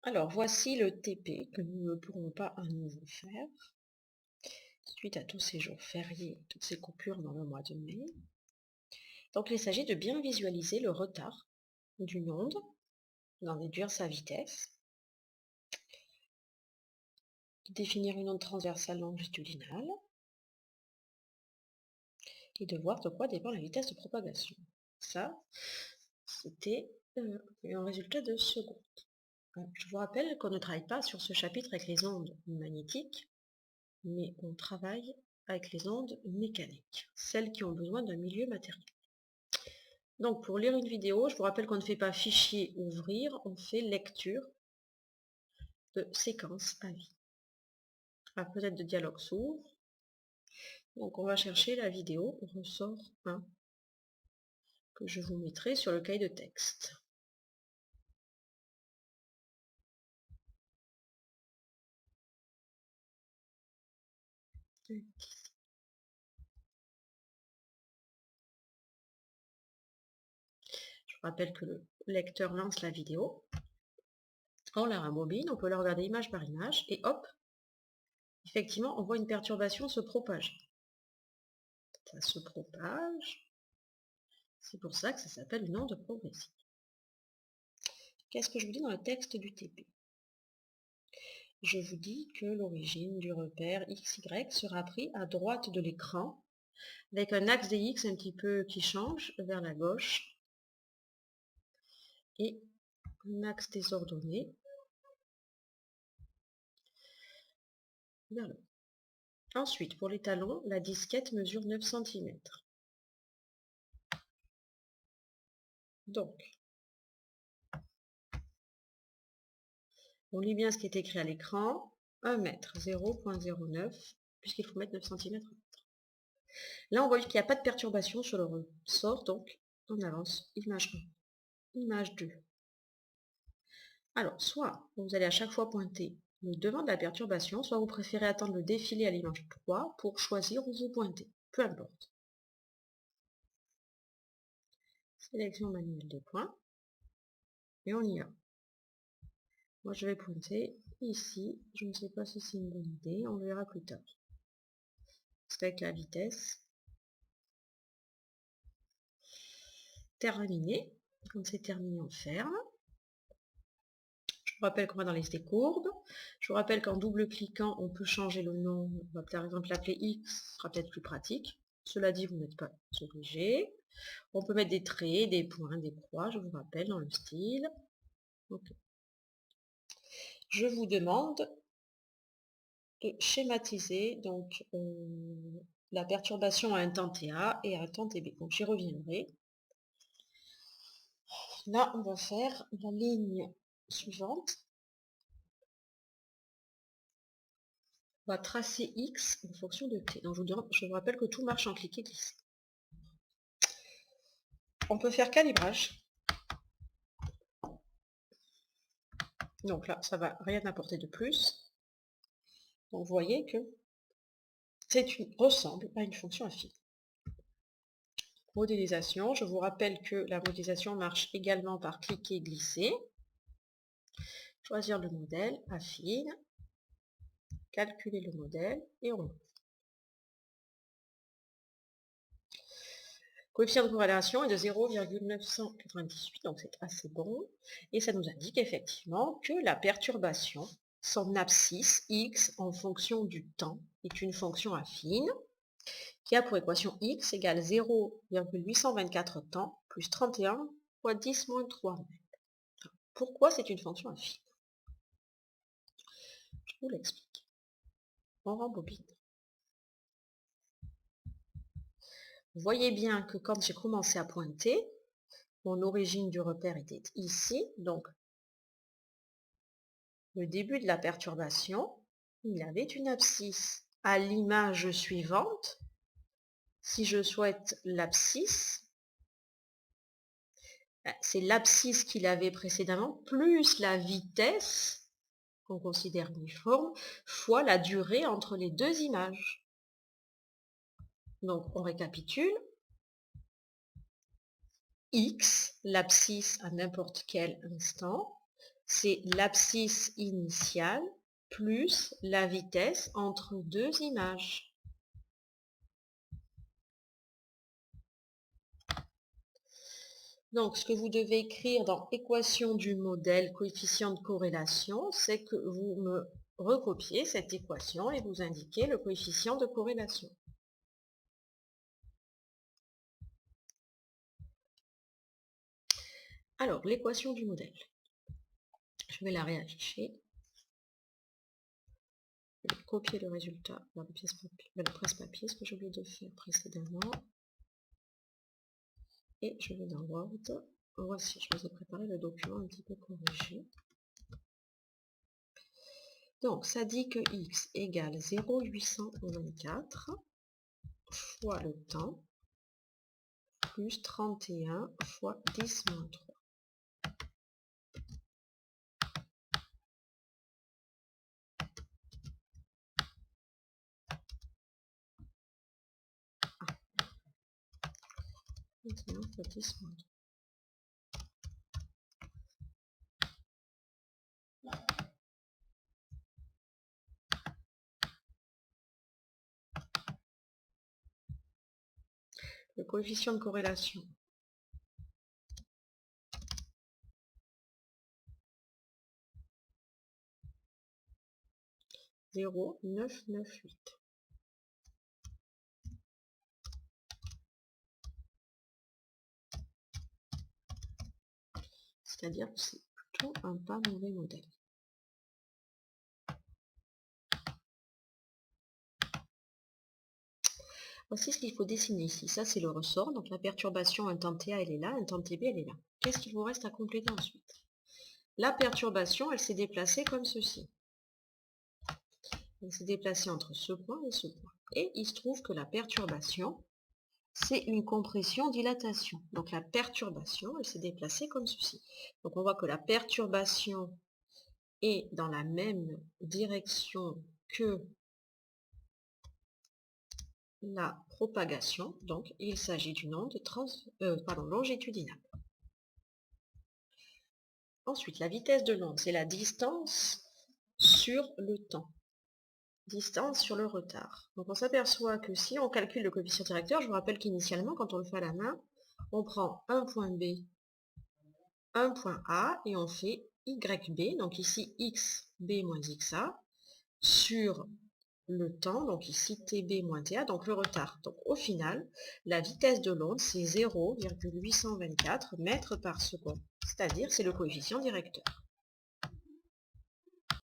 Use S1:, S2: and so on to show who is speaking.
S1: Alors, voici le TP que nous ne pourrons pas à nouveau faire, suite à tous ces jours fériés, toutes ces coupures dans le mois de mai. Donc, il s'agit de bien visualiser le retard d'une onde, d'en déduire sa vitesse, de définir une onde transversale longitudinale, et de voir de quoi dépend la vitesse de propagation. Ça, c'était un résultat de seconde. Je vous rappelle qu'on ne travaille pas sur ce chapitre avec les ondes magnétiques, mais on travaille avec les ondes mécaniques, celles qui ont besoin d'un milieu matériel. Donc pour lire une vidéo, je vous rappelle qu'on ne fait pas fichier ouvrir, on fait lecture de séquence à vie. La fenêtre de dialogue s'ouvre. Donc on va chercher la vidéo au ressort 1 que je vous mettrai sur le cahier de texte. Je vous rappelle que le lecteur lance la vidéo. On la rembobine, on peut la regarder image par image, et hop, effectivement, on voit une perturbation se propager. Ça se propage, c'est pour ça que ça s'appelle une onde progressive. Qu'est-ce que je vous dis dans le texte du TP? Je vous dis que l'origine du repère XY sera pris à droite de l'écran, avec un axe des X un petit peu qui change vers la gauche, et un axe des ordonnées vers le haut. Ensuite, pour les talons, la disquette mesure 9 cm. Donc, on lit bien ce qui est écrit à l'écran, 1 mètre, 0,09, puisqu'il faut mettre 9 cm. Là, on voit qu'il n'y a pas de perturbation sur le ressort, donc on avance, image 1, image 2. Alors, soit vous allez à chaque fois pointer le devant de la perturbation, soit vous préférez attendre le défilé à l'image 3 pour choisir où vous pointez, peu importe. Sélection manuelle des points, et on y va. Moi, je vais pointer ici, je ne sais pas si c'est une bonne idée, on verra plus tard. C'est avec la vitesse. Terminé. Quand c'est terminé, on ferme. Je vous rappelle qu'on va dans les listes courbes. Je vous rappelle qu'en double-cliquant, on peut changer le nom. On va par exemple l'appeler X, ce sera peut-être plus pratique. Cela dit, vous n'êtes pas obligé. On peut mettre des traits, des points, des croix, je vous rappelle, dans le style. Okay. Je vous demande de schématiser donc la perturbation à un temps TA et à un temps TB. Donc j'y reviendrai. Là, on va faire la ligne suivante. On va tracer X en fonction de T. Donc je vous rappelle que tout marche en cliquer glisser. On peut faire calibrage. Donc là, ça ne va rien apporter de plus. Donc vous voyez que ressemble à une fonction affine. Modélisation, je vous rappelle que la modélisation marche également par cliquer glisser. Choisir le modèle, affine, calculer le modèle et on ouvre. Coefficient de corrélation est de 0,998, donc c'est assez bon. Et ça nous indique effectivement que la perturbation, son abscisse, x, en fonction du temps, est une fonction affine, qui a pour équation x égale 0,824 temps plus 31 fois 10 moins 3 mètres. Pourquoi c'est une fonction affine? Je vous l'explique. On rembobine. Vous voyez bien que quand j'ai commencé à pointer, mon origine du repère était ici, donc le début de la perturbation, il y avait une abscisse. À l'image suivante, si je souhaite l'abscisse, c'est l'abscisse qu'il avait précédemment, plus la vitesse, qu'on considère uniforme, fois la durée entre les deux images. Donc on récapitule. X, l'abscisse à n'importe quel instant, c'est l'abscisse initiale plus la vitesse entre deux images. Donc, ce que vous devez écrire dans équation du modèle coefficient de corrélation, c'est que vous me recopiez cette équation et vous indiquez le coefficient de corrélation. Alors, l'équation du modèle. Je vais la réafficher. Je vais copier le résultat dans le presse-papier, ce que j'ai oublié de faire précédemment. Et je vais dans Word. Voici, je vous ai préparé le document un petit peu corrigé. Donc, ça dit que x égale 0,824 fois le temps plus 31 fois 10 moins 3. Ah. 31 fois 10 moins 3. Le coefficient de corrélation. « 0,998. C'est-à-dire que c'est plutôt un pas mauvais modèle. Voici ce qu'il faut dessiner ici. Ça, c'est le ressort. Donc la perturbation, un temps TA, elle est là. Un temps TB, elle est là. Qu'est-ce qu'il vous reste à compléter ensuite? La perturbation, elle s'est déplacée comme ceci. Elle s'est déplacée entre ce point et ce point. Et il se trouve que la perturbation, c'est une compression-dilatation. Donc la perturbation, elle s'est déplacée comme ceci. Donc on voit que la perturbation est dans la même direction que la propagation. Donc il s'agit d'une onde longitudinale. Ensuite, la vitesse de l'onde, c'est la distance sur le temps. Distance sur le retard. Donc on s'aperçoit que si on calcule le coefficient directeur, je vous rappelle qu'initialement, quand on le fait à la main, on prend un point B, un point A, et on fait YB, donc ici XB moins XA, sur le temps, donc ici TB moins TA, donc le retard. Donc au final, la vitesse de l'onde, c'est 0,824 mètres par seconde, c'est-à-dire c'est le coefficient directeur.